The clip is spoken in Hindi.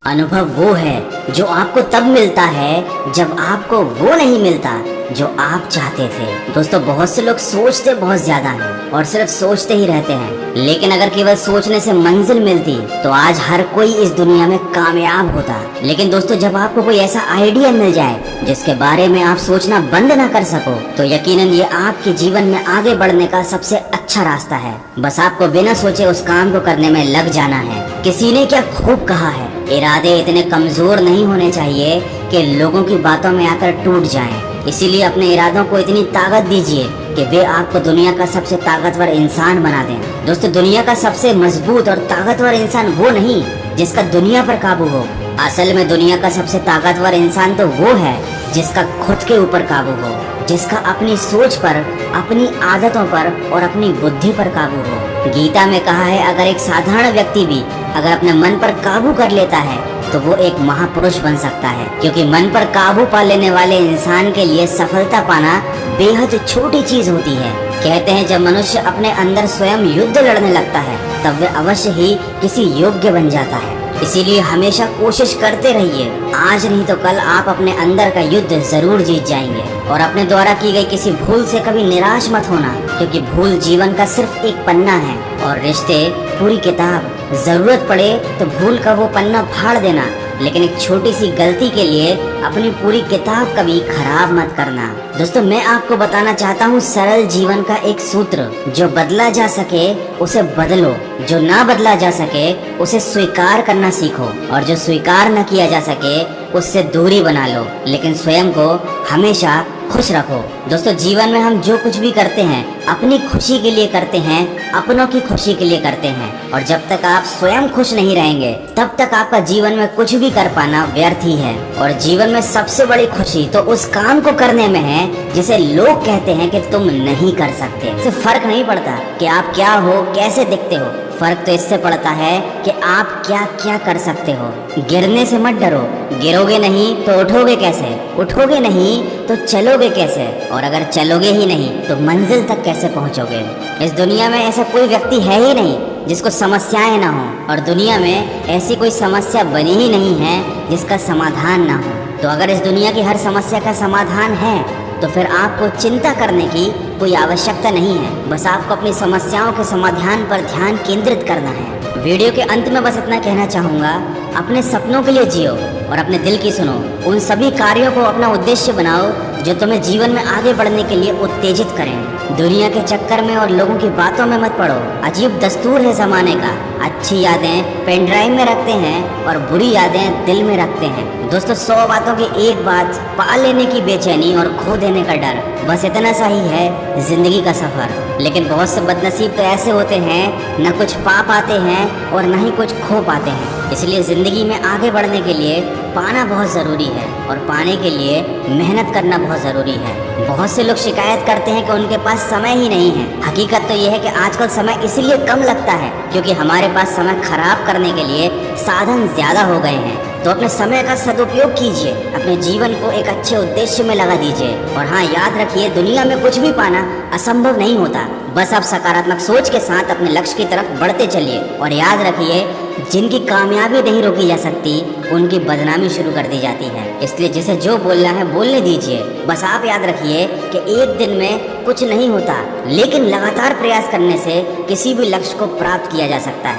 अनुभव वो है जो आपको तब मिलता है जब आपको वो नहीं मिलता जो आप चाहते थे। दोस्तों, बहुत से लोग सोचते बहुत ज्यादा हैं और सिर्फ सोचते ही रहते हैं, लेकिन अगर केवल सोचने से मंजिल मिलती तो आज हर कोई इस दुनिया में कामयाब होता। लेकिन दोस्तों, जब आपको कोई ऐसा आइडिया मिल जाए जिसके बारे में आप सोचना बंद ना कर सको, तो यकीनन ये आपके जीवन में आगे बढ़ने का सबसे अच्छा रास्ता है। बस आपको बिना सोचे उस काम को करने में लग जाना है। किसी ने क्या खूब कहा है, इरादे इतने कमजोर नहीं होने चाहिए कि लोगों की बातों में आकर टूट जाएं। इसीलिए अपने इरादों को इतनी ताकत दीजिए कि वे आपको दुनिया का सबसे ताकतवर इंसान बना दें। दोस्तों, दुनिया का सबसे मजबूत और ताकतवर इंसान वो नहीं जिसका दुनिया पर काबू हो। असल में दुनिया का सबसे ताकतवर इंसान तो वो है जिसका खुद के ऊपर काबू हो, जिसका अपनी सोच पर, अपनी आदतों पर और अपनी बुद्धि पर काबू हो। गीता में कहा है, अगर एक साधारण व्यक्ति भी अगर अपने मन पर काबू कर लेता है तो वो एक महापुरुष बन सकता है, क्योंकि मन पर काबू पा लेने वाले इंसान के लिए सफलता पाना बेहद छोटी चीज होती है। कहते हैं, जब मनुष्य अपने अंदर स्वयं युद्ध लड़ने लगता है तब वे अवश्य ही किसी योग्य बन जाता है। इसीलिए हमेशा कोशिश करते रहिए। आज नहीं तो कल आप अपने अंदर का युद्ध जरूर जीत जाएंगे। और अपने द्वारा की गई किसी भूल से कभी निराश मत होना, क्योंकि भूल जीवन का सिर्फ एक पन्ना है और रिश्ते पूरी किताब। जरूरत पड़े तो भूल का वो पन्ना फाड़ देना, लेकिन एक छोटी सी गलती के लिए अपनी पूरी किताब कभी खराब मत करना। दोस्तों, मैं आपको बताना चाहता हूँ सरल जीवन का एक सूत्र, जो बदला जा सके उसे बदलो, जो ना बदला जा सके उसे स्वीकार करना सीखो, और जो स्वीकार न किया जा सके उससे दूरी बना लो, लेकिन स्वयं को हमेशा खुश रखो। दोस्तों, जीवन में हम जो कुछ भी करते हैं अपनी खुशी के लिए करते हैं, अपनों की खुशी के लिए करते हैं, और जब तक आप स्वयं खुश नहीं रहेंगे तब तक आपका जीवन में कुछ भी कर पाना व्यर्थ ही है। और जीवन में सबसे बड़ी खुशी तो उस काम को करने में है जिसे लोग कहते हैं कि तुम नहीं कर सकते। इससे फर्क नहीं पड़ता कि आप क्या हो, कैसे दिखते हो, फर्क तो इससे पड़ता है कि आप क्या क्या कर सकते हो। गिरने से मत डरो, गिरोगे नहीं तो उठोगे कैसे, उठोगे नहीं तो चलोगे कैसे, और अगर चलोगे ही नहीं तो मंजिल तक कैसे पहुंचोगे। इस दुनिया में ऐसा कोई व्यक्ति है ही नहीं जिसको समस्याएं ना हो, और दुनिया में ऐसी कोई समस्या बनी ही नहीं है जिसका समाधान ना हो। तो अगर इस दुनिया की हर समस्या का समाधान है तो फिर आपको चिंता करने की कोई आवश्यकता नहीं है। बस आपको अपनी समस्याओं के समाधान पर ध्यान केंद्रित करना है। वीडियो के अंत में बस इतना कहना चाहूँगा, अपने सपनों के लिए जियो और अपने दिल की सुनो। उन सभी कार्यों को अपना उद्देश्य बनाओ जो तुम्हें जीवन में आगे बढ़ने के लिए उत्तेजित करें। दुनिया के चक्कर में और लोगों की बातों में मत पड़ो। अजीब दस्तूर है जमाने का, अच्छी यादें पेन ड्राइव में रखते हैं और बुरी यादें दिल में रखते हैं। दोस्तों, 100 बातों की एक बात, पा लेने की बेचैनी और खो देने का डर, बस इतना सा ही है जिंदगी का सफर। लेकिन बहुत से बदनसीब तो ऐसे होते हैं, न कुछ पा पाते हैं और न ही कुछ खो पाते हैं। इसलिए जिंदगी में आगे बढ़ने के लिए पाना बहुत ज़रूरी है और पाने के लिए मेहनत करना बहुत ज़रूरी है। बहुत से लोग शिकायत करते हैं कि उनके पास समय ही नहीं है। हकीकत तो यह है कि आजकल समय इसलिए कम लगता है क्योंकि हमारे पास समय खराब करने के लिए साधन ज़्यादा हो गए हैं। तो अपने समय का सदुपयोग कीजिए, अपने जीवन को एक अच्छे उद्देश्य में लगा दीजिए। और हाँ, याद रखिए, दुनिया में कुछ भी पाना असंभव नहीं होता। बस आप सकारात्मक सोच के साथ अपने लक्ष्य की तरफ बढ़ते चलिए। और याद रखिए, जिनकी कामयाबी नहीं रोकी जा सकती उनकी बदनामी शुरू कर दी जाती है। इसलिए जिसे जो बोलना है बोलने दीजिए। बस आप याद रखिए कि एक दिन में कुछ नहीं होता, लेकिन लगातार प्रयास करने से किसी भी लक्ष्य को प्राप्त किया जा सकता है।